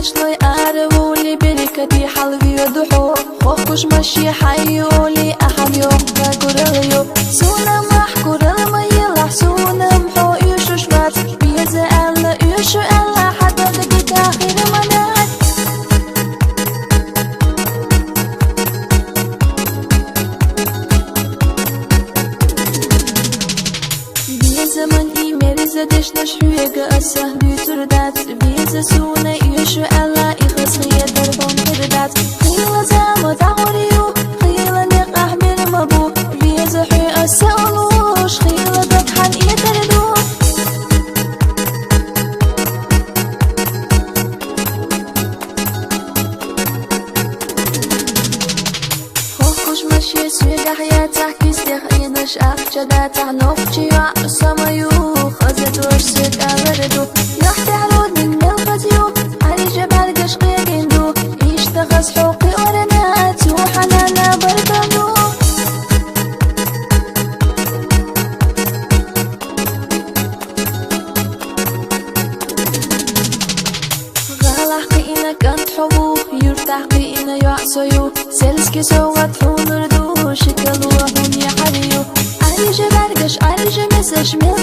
شلوي أعرفولي بركتي حلبي ودحو خوفكش ماشي حيولي أحد يوم كورليو سونا محكور الميلا سونا محو يشو شمات بيزا ألا يشو ألا حتى دقيت آخر منات بيزا من إيميريزا دشنش حيقا أسه بيتردات بيزا سونا يشو ألا إخصية دربون كردات خيلا زامو تعوريو خيلا نقح بالمبو بيزا حي أسألوش خيلا دكحن يتردو خوكوش ماشي سويقا حياتك كيستيخ إنش أخشداتك نوفجي وعساميو خزت ورسك أغردو يحتي علود من القديو علي جبال قشقي قندو يشتغز حوقي ورنات وحنانا بردانو غالح قينا كانت حبو يرتاح قينا يعصيو سلسكي سوغت فونردو شكلو وهم يحريو علي جبال قش علي جمسش من